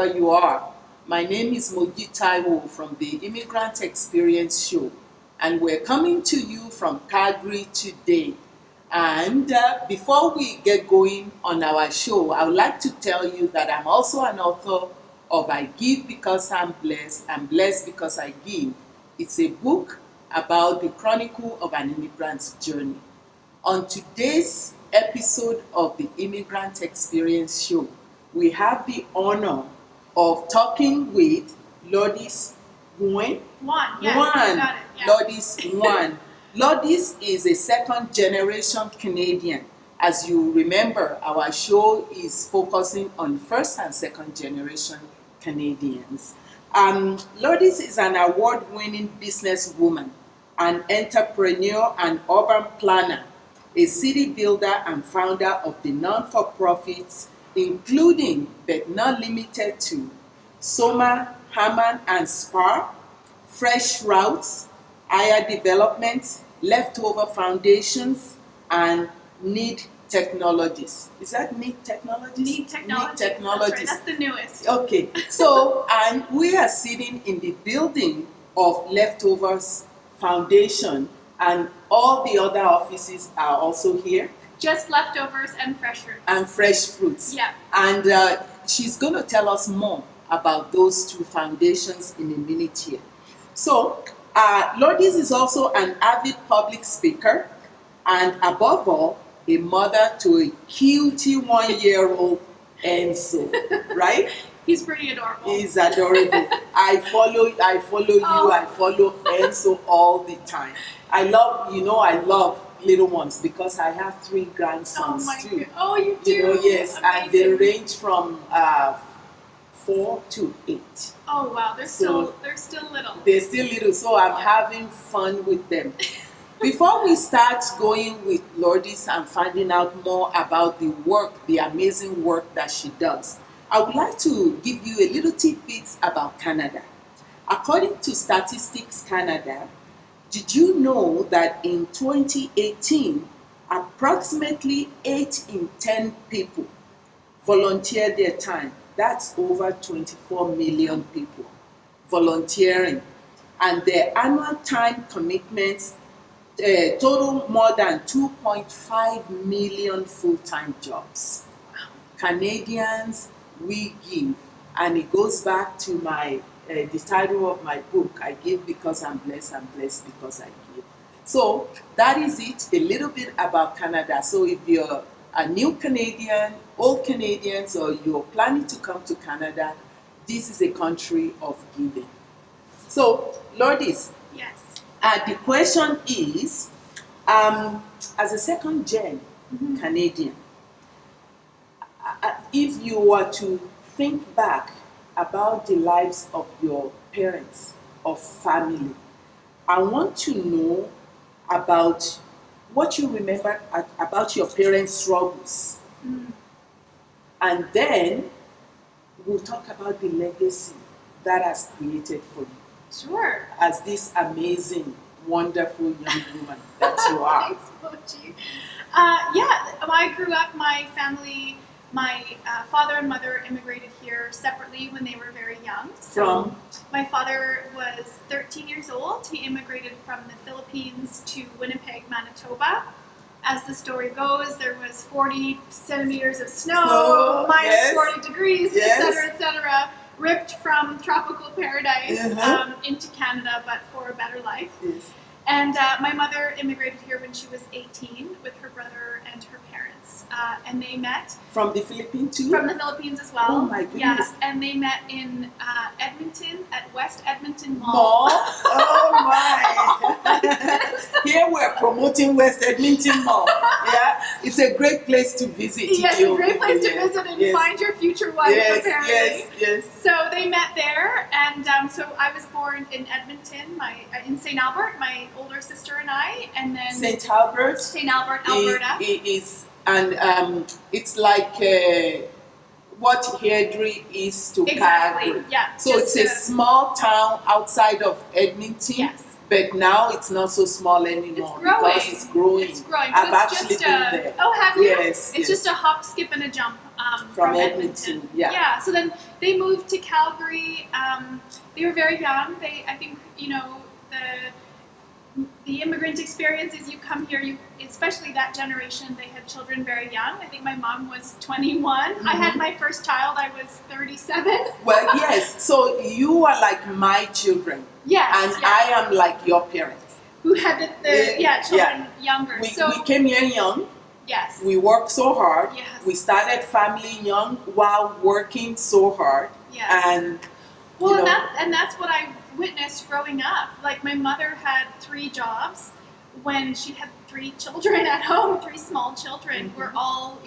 wherever you are. My name is Moji Taiwo from the Immigrant Experience Show, and we're coming to you from Calgary today. And before we get going on our show, I would like to tell you that I'm also an author of I Give Because I'm Blessed Because I Give. It's a book about the chronicle of an immigrant's journey. On today's episode of the Immigrant Experience Show, we have the honor of talking with Lourdes Juan. Yes, I got it. Yeah. Lourdes Juan. Lourdes is a second-generation Canadian. As you remember, our show is focusing on first and second-generation Canadians. Lourdes is an award-winning businesswoman, an entrepreneur and urban planner, a city builder and founder of the non-for-profits including but not limited to Soma, Haman and Spar, Fresh Routes, Higher Development, Leftover Foundations, and Need Technologies. Is that Need Technologies? Need Technologies. Need Technologies. That's the newest. Okay, so and we are sitting in the building of Leftovers Foundation, and all the other offices are also here. Just Leftovers and Fresh Fruits. And Fresh Fruits. Yeah. And she's going to tell us more about those two foundations in a minute here. So, Lourdes is also an avid public speaker and above all, a mother to a cutie 1-year-old Enzo, right? He's pretty adorable. He's adorable. I follow you, I follow Enzo all the time. I love little ones because I have 3 grandsons too. God. Oh, you do? Yes, amazing. and they range from 4 to 8. Oh wow, they're still little. They're still little, so I'm having fun with them. Before we start going with Lourdes and finding out more about the amazing work that she does, I would like to give you a little tidbits about Canada. According to Statistics Canada, did you know that in 2018, approximately 8 in 10 people volunteered their time? That's over 24 million people volunteering. And their annual time commitments total more than 2.5 million full-time jobs. Canadians, we give. And it goes back to the title of my book, I Give Because I'm Blessed Because I Give. So that is it, a little bit about Canada. So if you're a new Canadian, old Canadians, or you're planning to come to Canada, this is a country of giving. So, Lourdes, yes. The question is, as a second-gen Canadian, if you were to think back about the lives of your parents or family, I want to know about what you remember about your parents' struggles. And then we'll talk about the legacy that has created for you. Sure. As this amazing, wonderful young woman that you are. Thanks, Moji. I grew up, my family, my father and mother immigrated here separately when they were very young. So my father was 13 years old. He immigrated from the Philippines to Winnipeg, Manitoba. As the story goes, there was 40 centimeters of snow, minus 40 degrees, etc., ripped from tropical paradise into Canada, but for a better life. Yes. And my mother immigrated here when she was 18 with her brother and her parents. And they met. From the Philippines too? From the Philippines as well. Oh my goodness. Yeah, and they met in Edmonton at West Edmonton Mall. Oh my. Here we're promoting West Edmonton Mall. Yeah, it's a great place to visit. Yes, a great place to visit and find your future wife, apparently. Yes. So they met there, and so I was born in Edmonton, in St. Albert, my older sister and I, and then St. Albert, Alberta. It is, and it's like what Airdrie is to Calgary. Yeah. So it's a small town outside of Edmonton. Yes. But now it's not so small anymore because it's growing. It's growing. I've actually been there. Oh, have you? Yes. It's just a hop, skip, and a jump from Edmonton. Yeah. Yeah. So then they moved to Calgary. They were very young. I think, the immigrant experience is you come here, especially that generation, they had children very young. I think my mom was 21. I had my first child, I was 37. Well, yes. So you are like my children. Yes. And I am like your parents. Who had children younger. We came here young. Yes. We worked so hard. Yes. We started family young while working so hard. Yes. And that's what I witnessed growing up. Like my mother had 3 jobs when she had 3 children at home, 3 small children. We're all,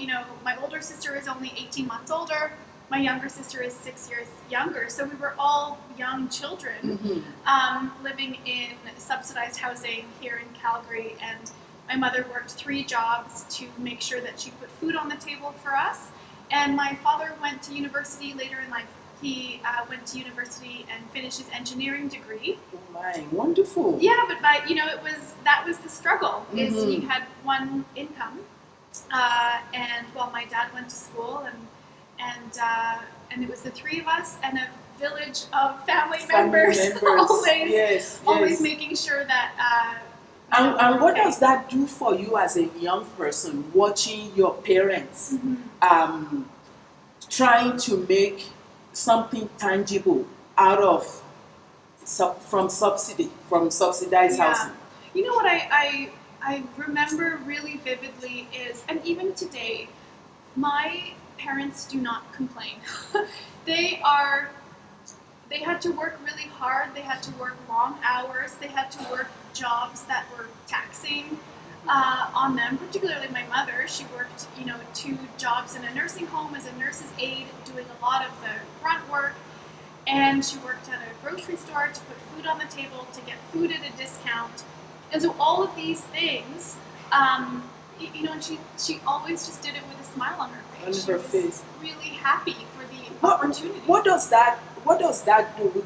my older sister is only 18 months older. My younger sister is 6 years younger. So we were all young children living in subsidized housing here in Calgary. And my mother worked 3 jobs to make sure that she put food on the table for us. And my father went to university later in life. He went to university and finished his engineering degree. Oh my, wonderful. Yeah, but that was the struggle. Is you had one income, and my dad went to school, and it was the 3 of us and a village of family members. always making sure that. And what does that do for you as a young person, watching your parents trying to make something tangible out of from subsidized housing? You know what I remember really vividly is, and even today, my parents do not complain. They had to work really hard. They had to work long hours. They had to work jobs that were taxing on them, particularly my mother. She worked, 2 jobs in a nursing home as a nurse's aide, doing a lot of the grunt work. And she worked at a grocery store to put food on the table, to get food at a discount. And so all of these things, and she always just did it with a smile on her face. She was really happy for the opportunity. What does that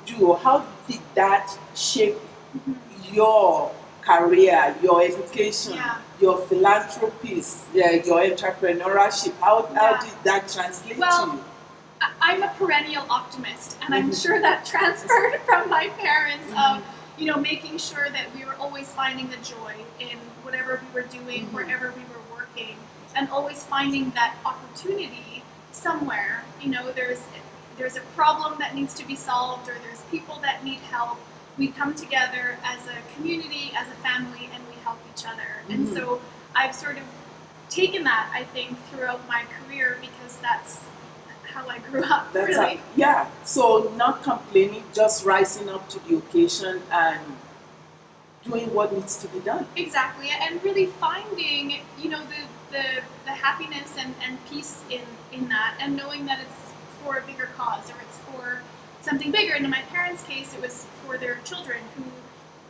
do? How did that shape your career, your education, your philanthropies, your entrepreneurship? How did that translate to you? I'm a perennial optimist, and I'm sure that transferred from my parents of, making sure that we were always finding the joy in whatever we were doing, wherever we were working, and always finding that opportunity somewhere. There's a problem that needs to be solved, or there's people that need help. We come together as a community, as a family, and we help each other. And so I've sort of taken that, I think, throughout my career, because that's how I grew up, really. So not complaining, just rising up to the occasion and doing what needs to be done. Exactly, and really finding, the happiness and peace in that, and knowing that it's for a bigger cause, or it's for something bigger. And in my parents' case, it was for their children, who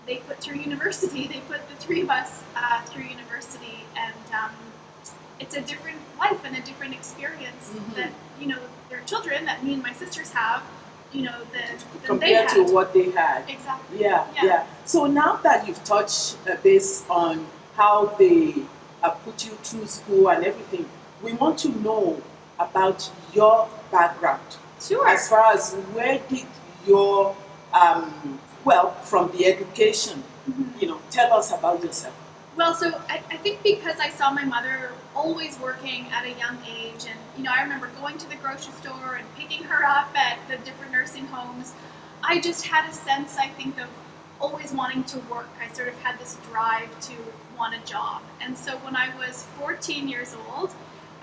they put through university. They put the 3 of us through university, and it's a different life and a different experience that their children, that me and my sisters have, compared to what they had. Exactly. Yeah. So now that you've touched base on how they put you through school and everything, we want to know about your background. Sure. As far as where did your from the education, tell us about yourself. Well, so I think because I saw my mother always working at a young age, and I remember going to the grocery store and picking her up at the different nursing homes, I just had a sense, I think, of always wanting to work. I sort of had this drive to want a job. And so when I was 14 years old,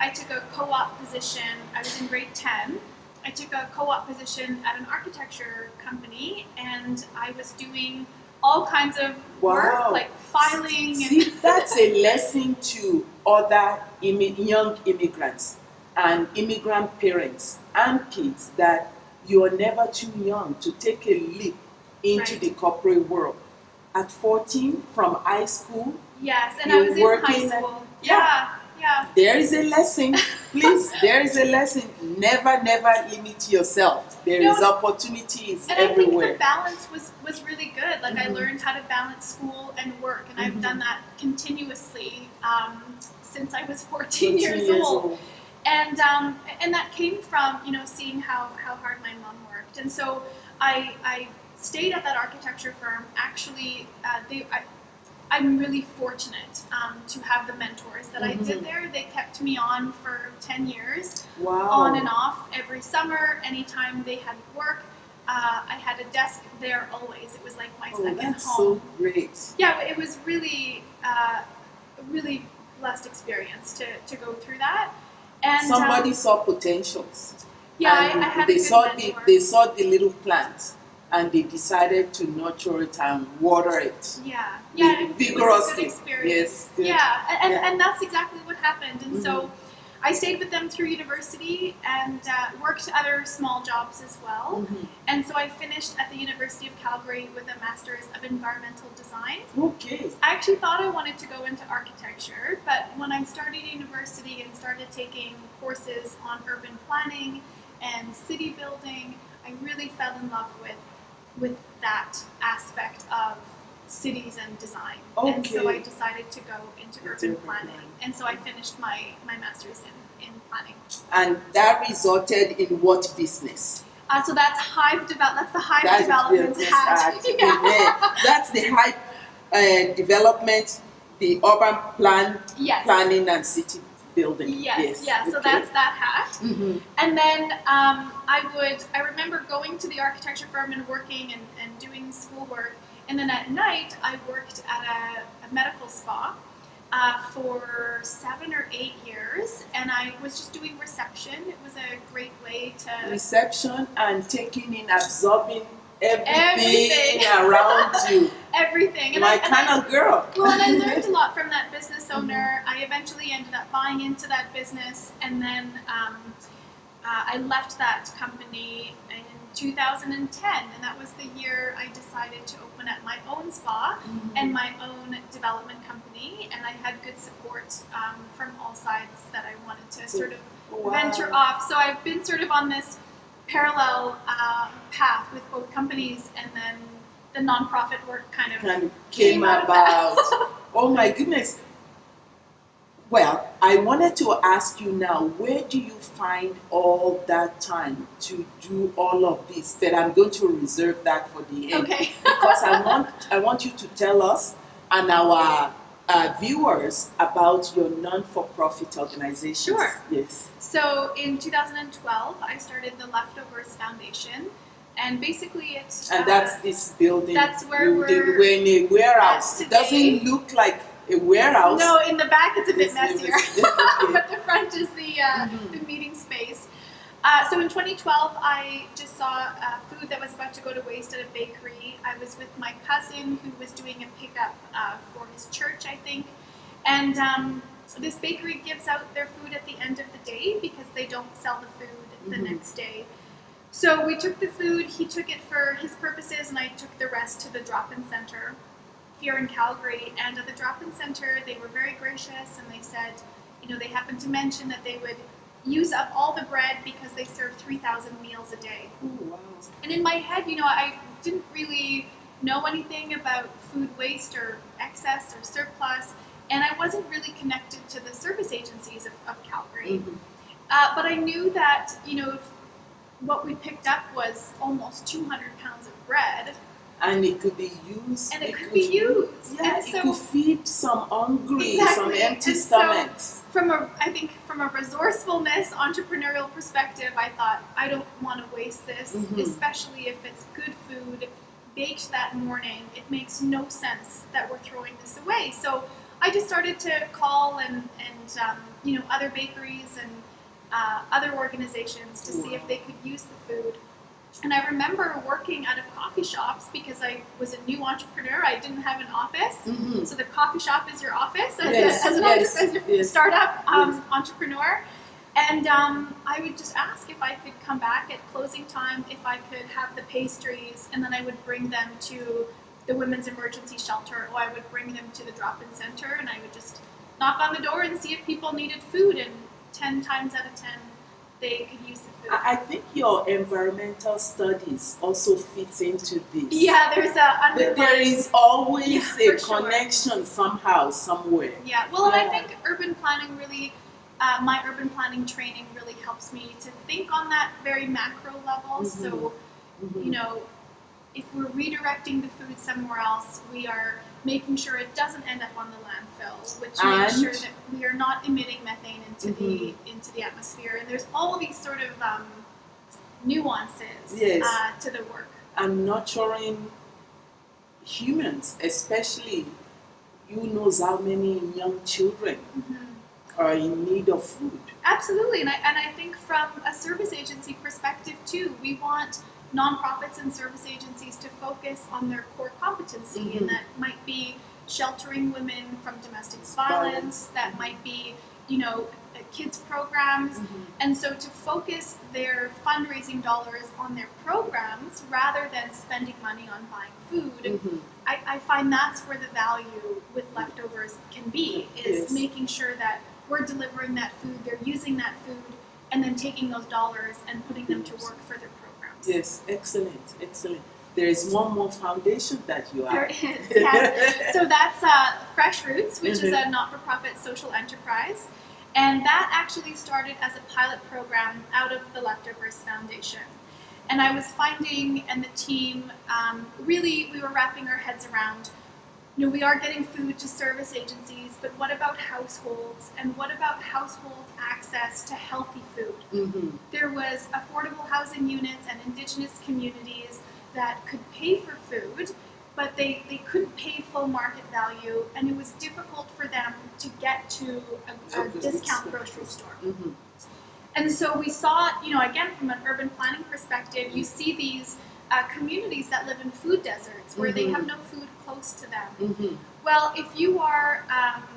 I took a co-op position. I was in grade 10. I took a co-op position at an architecture company, and I was doing all kinds of work, like filing. See, that's a lesson to other young immigrants and immigrant parents and kids, that you are never too young to take a leap into the corporate world. At 14, from high school, yes, and I was in high school. Yeah. There is a lesson, please. There is a lesson. Never limit yourself. There is opportunities and everywhere. I think the balance was really good. Like I learned how to balance school and work, and I've done that continuously since I was 14 years old. And that came from, seeing how hard my mom worked. And so I stayed at that architecture firm. Actually, I'm really fortunate to have the mentors that I did there. They kept me on for 10 years, on and off, every summer, anytime they had work. I had a desk there always. It was like my second that's home. So great. Yeah, it was really, a really blessed experience to go through that. And somebody saw potentials. Yeah, I had they a good saw mentor. they saw the little plant, and they decided to nurture it and water it. Yeah, vigorously. It was a good experience. Yes. Yeah, and that's exactly what happened. And so I stayed with them through university and worked other small jobs as well. And so I finished at the University of Calgary with a Master's of Environmental Design. Okay. I actually thought I wanted to go into architecture, but when I started university and started taking courses on urban planning and city building, I really fell in love with that aspect of cities and design. Okay. And so I decided to go into urban planning. And so I finished my master's in planning. And that resulted in what business? So that's that's the Hive development hat. That's the Hive development, the urban planning and city building. Yes. So that's that hat. And then I remember going to the architecture firm and working and doing schoolwork. And then at night, I worked at a medical spa for 7 or 8 years, and I was just doing reception. It was a great way to... Reception and taking in, absorbing everything around you. Everything. My kind of girl. Well, and I learned a lot from that business owner. I eventually ended up buying into that business, and then I left that company in 2010, and that was the year I decided to open up my own spa and my own development company, and I had good support from all sides that I wanted to sort of venture off. So I've been sort of on this parallel path with both companies, and then the nonprofit work kind of came about. Oh my goodness. Well, I wanted to ask you now, where do you find all that time to do all of this? That I'm going to reserve that for the end. Okay. Because I want you to tell us and our viewers about your non-for-profit organizations. Sure. Yes. So in 2012, I started the Leftovers Foundation. And basically it's... And that's this building. That's where we're in a warehouse. It doesn't look like a warehouse. No, in the back it's a bit messier, but the front is the meeting space. So in 2012, I just saw food that was about to go to waste at a bakery. I was with my cousin who was doing a pickup for his church, I think. And this bakery gives out their food at the end of the day because they don't sell the food the next day. So we took the food, he took it for his purposes, and I took the rest to the drop-in center here in Calgary. And at the drop-in center, they were very gracious, and they said, they happened to mention that they would use up all the bread because they serve 3,000 meals a day. Ooh, wow. And in my head, I didn't really know anything about food waste or excess or surplus, and I wasn't really connected to the service agencies of Calgary. But I knew that, what we picked up was almost 200 pounds of bread. And it could be used. And it could be used. Yeah, and it could feed some hungry, some empty stomachs. So from a resourcefulness, entrepreneurial perspective, I thought, I don't want to waste this, especially if it's good food, baked that morning. It makes no sense that we're throwing this away. So I just started to call and other bakeries and other organizations to see if they could use the food. And I remember working out of coffee shops because I was a new entrepreneur. I didn't have an office. So the coffee shop is your office as a startup entrepreneur. And I would just ask if I could come back at closing time, if I could have the pastries, and then I would bring them to the women's emergency shelter, or I would bring them to the drop-in center, and I would just knock on the door and see if people needed food. And 10 times out of 10, they could use the food. I think your environmental studies also fits into this. Yeah, there is always a connection somehow, somewhere. Yeah, well, and I think urban planning really my urban planning training really helps me to think on that very macro level. So, you know, if we're redirecting the food somewhere else, we are making sure it doesn't end up on the landfill, which makes sure that we are not emitting methane into the atmosphere. And there's all these sort of nuances to the work. And nurturing humans, especially, you knows how many young children are in need of food. Absolutely, and I think from a service agency perspective too, we want nonprofits and service agencies to focus on their core competency, and that might be sheltering women from domestic violence, that might be, you know, kids programs, and so to focus their fundraising dollars on their programs rather than spending money on buying food, I find that's where the value with leftovers can be, is making sure that we're delivering that food, they're using that food, and then taking those dollars and putting them to work for their programs. Yes, excellent, excellent. There is one more foundation that you have. There is, yes. So that's Fresh Roots, which is a not-for-profit social enterprise. And that actually started as a pilot program out of the Leftovers Foundation. And I was finding, and the team, really, we were wrapping our heads around, you know, we are getting food to service agencies, but what about households? And what about households' access to healthy food? There was affordable housing units and Indigenous communities that could pay for food, but they couldn't pay full market value, and it was difficult for them to get to a discount grocery store. And so we saw, you know, again, from an urban planning perspective, you see these communities that live in food deserts where they have no food close to them. Well, if you are,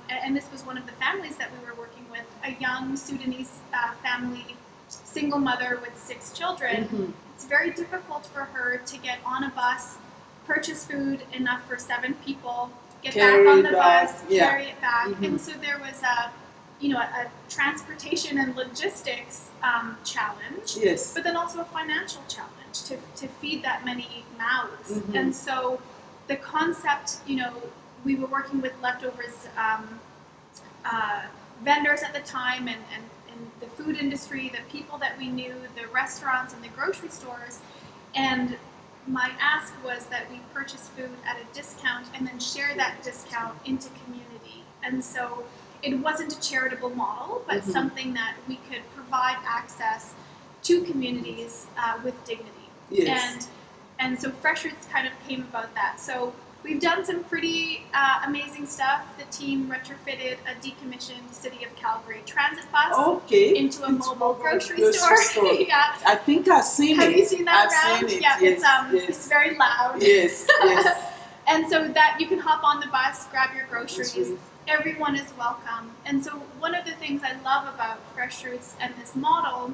and this was one of the families that we were working with, a young Sudanese family, single mother with 6 children, it's very difficult for her to get on a bus, purchase food enough for 7 people, get back on the bus, carry it back. And so there was a transportation and logistics challenge, but then also a financial challenge to feed that many mouths. And so the concept, you know, we were working with leftovers vendors at the time, and the food industry, the people that we knew, the restaurants and the grocery stores, and my ask was that we purchase food at a discount and then share that discount into community. And so it wasn't a charitable model, but something that we could provide access to communities with dignity. And so Fresh Roots kind of came about that. So we've done some pretty amazing stuff. The team retrofitted a decommissioned City of Calgary transit bus into a mobile grocery store. I think I've seen it. Have you seen that I've around? seen it. Yeah, it's very loud. Yes. And so that you can hop on the bus, grab your groceries. Everyone is welcome. And so one of the things I love about Fresh Roots and this model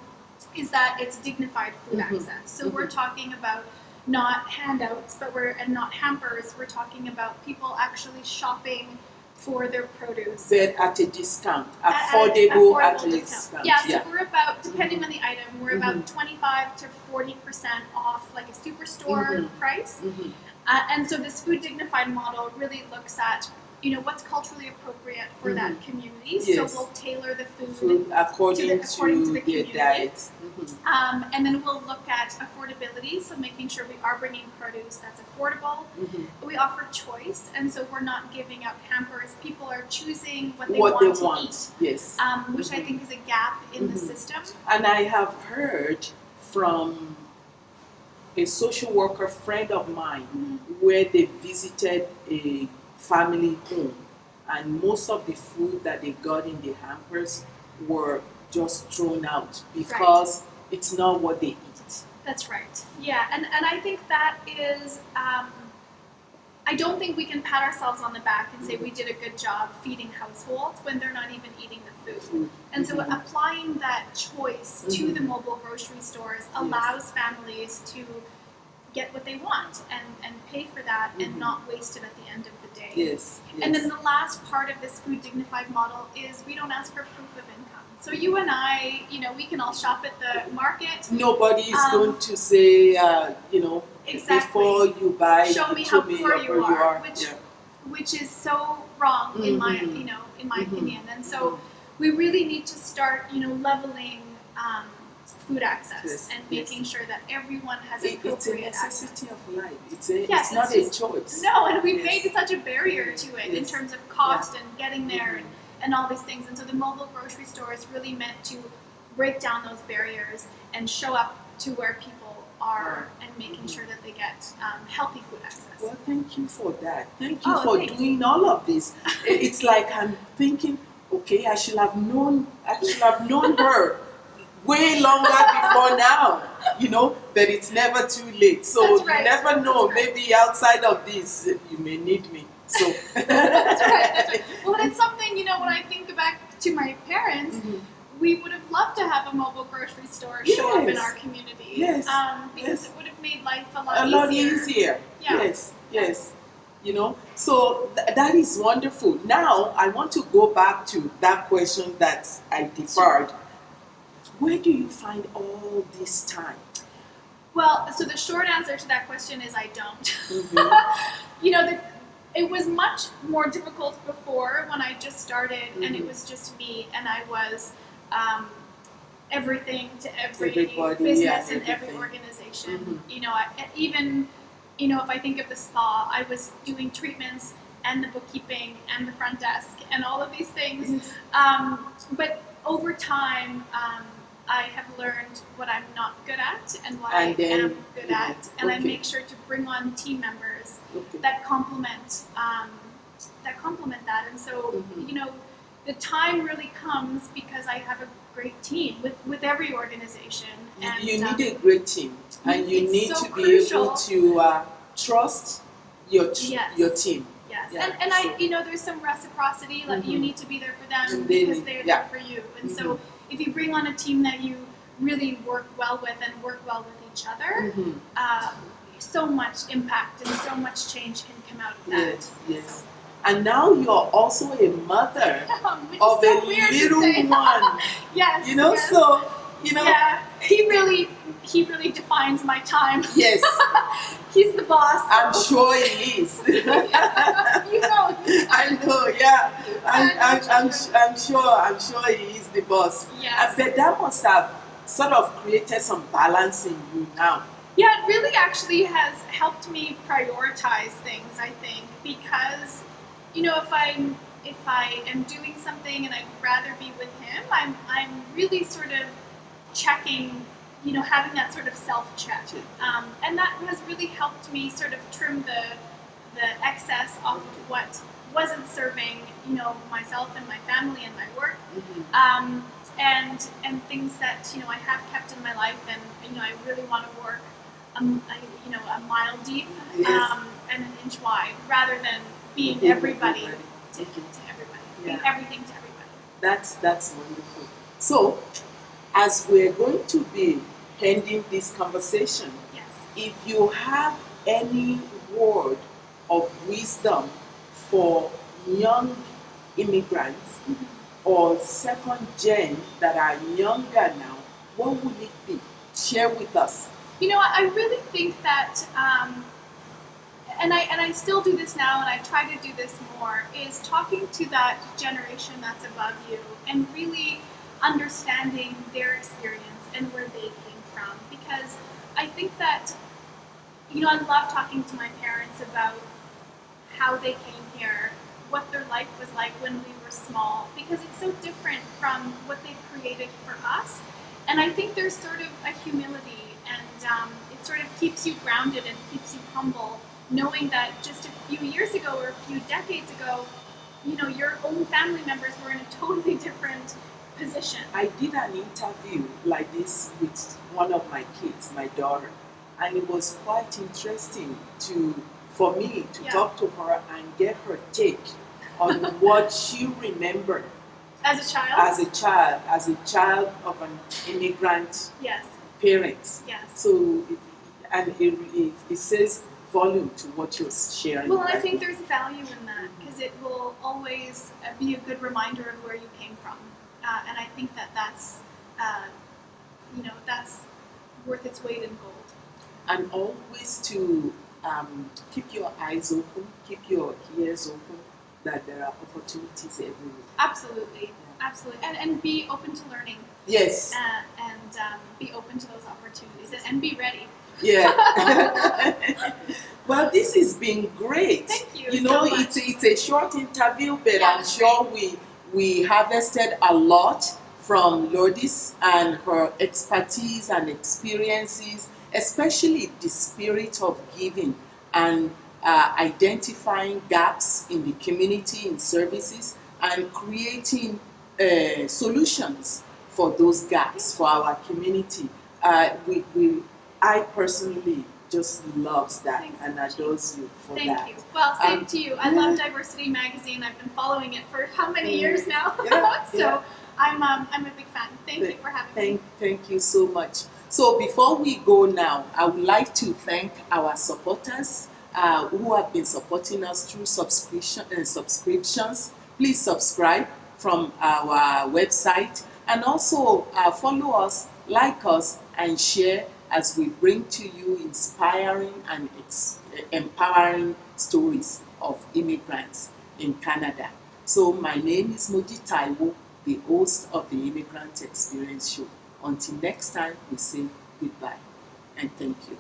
is that it's dignified food access. So we're talking about not handouts, and not hampers. We're talking about people actually shopping for their produce. But at a discount, affordable at a discount. Yeah, so we're about, depending on the item, we're about 25 to 40% off, like a superstore price. And so this food dignified model really looks at, you know, what's culturally appropriate for that community. So we'll tailor the food according to the their diet. And then we'll look at affordability, so making sure we are bringing produce that's affordable. We offer choice, and so we're not giving out hampers. People are choosing what they want to eat, which I think is a gap in the system. And I have heard from a social worker friend of mine where they visited a family home, and most of the food that they got in the hampers were just thrown out because it's not what they eat. That's right. Yeah, and I think that is, I don't think we can pat ourselves on the back and say we did a good job feeding households when they're not even eating the food. And so applying that choice to the mobile grocery stores allows families to get what they want and pay for that and not waste it at the end of the day. And then the last part of this food dignified model is we don't ask for proof of income. So you and I, you know, we can all shop at the market. Nobody is going to say, you know, before you buy, show me how poor you are, which is so wrong in my, you know, in my opinion. And so we really need to start, leveling food access Yes, and making sure that everyone has It's a appropriate necessity access. of life. It's Yes, not it's a choice. No, and we've Yes. made such a barrier to it in Yes. terms of cost and getting there Mhm. and all these things. And so the mobile grocery store is really meant to break down those barriers and show up to where people are and making sure that they get healthy food access. Well, thank you for that. Thank you Oh, for thanks. doing all of this. It's like I'm thinking, okay, I should have known her way longer before now, but it's never too late. So That's right. you never know. That's right. Maybe outside of this, you may need me. So That's right. Well, it's something, when I think back to my parents, we would have loved to have a mobile grocery store show up in Yes. our community. Yes. Because Yes. it would have made life a a lot lot easier. easier. Yeah. Yes. So that is wonderful. Now I want to go back to that question that I deferred. Where do you find all this time? Well, so the short answer to that question is I don't. Mhm. It was much more difficult before when I just started and it was just me and I was everything to every Everybody, business yeah, and every everything. organization. If I think of the spa, I was doing treatments and the bookkeeping and the front desk and all of these things. Yes. But over time, I have learned what I'm not good at and what And I then, am good at, and I okay. make sure to bring on team members Okay. that complement that. And so, the time really comes because I have a great team with every organization. And You need a great team, and you it's need so to be crucial. able to trust your team. Yes, Yeah, and so- there's some reciprocity. Like you need to be there for them And they- because they're yeah. there for you. And so, if you bring on a team that you really work well with and work well with each other, so much impact and so much change can come out of that. Yes. And now you're also a mother Which of is so a weird to little say. one. Yes. yes. So Yeah, he really defines my time. yes, He's the boss. I'm sure he is. You know. I know, yeah. I'm sure he is the boss. Yes. But that must have sort of created some balance in you now. Yeah, it really actually has helped me prioritize things, I think, because, if I am doing something and I'd rather be with him, I'm really sort of checking, having that sort of self-check. And that has really helped me sort of trim the excess off of what wasn't serving, myself and my family and my work. And things that, I have kept in my life and, I really want to work a mile deep Yes. and an inch wide, rather than being everybody to everybody, being everything to everybody. That's wonderful. So, as we're going to be ending this conversation, Yes. if you have any word of wisdom for young immigrants or second gen that are younger now, what would it be? Share with us. I really think that, and I still do this now, and I try to do this more, is talking to that generation that's above you and really understanding their experience and where they came from. Because I think that, I love talking to my parents about how they came here, what their life was like when we were small, because it's so different from what they've created for us. And I think there's sort of a humility, and it sort of keeps you grounded and keeps you humble, knowing that just a few years ago or a few decades ago, your own family members were in a totally different position. I did an interview like this with one of my kids, my daughter, and it was quite interesting for me to talk to her and get her take on what she remembered As a child? as a child of an immigrant Yes. parents. Yes. So, it says volume to what you're sharing. Well, I right think now. there's value in that because it will always be a good reminder of where you came from, and I think that's that's worth its weight in gold. And always to keep your eyes open, keep your ears open, that there are opportunities everywhere. Absolutely, absolutely, and be open to learning. Yes. And be open to those opportunities and be ready. Yeah. Well, this has been great. Thank you. You know, so much. it's a short interview, but Yeah, I'm sure we harvested a lot from Lourdes and her expertise and experiences, especially the spirit of giving and identifying gaps in the community in services and creating solutions for those gaps for our community. I personally just loves that. Thanks, and Moji. adores you for Thank that. you. Well, same to you. I love Diversity Magazine. I've been following it for how many years now? Yeah, So yeah. I'm a big fan. Thank you for having me. Thank you so much. So before we go now, I would like to thank our supporters who have been supporting us through subscriptions. Please subscribe from our website and also follow us, like us, and share as we bring to you inspiring and empowering stories of immigrants in Canada. So my name is Moji Taiwo, the host of the Immigrant Experience Show. Until next time, we say goodbye and thank you.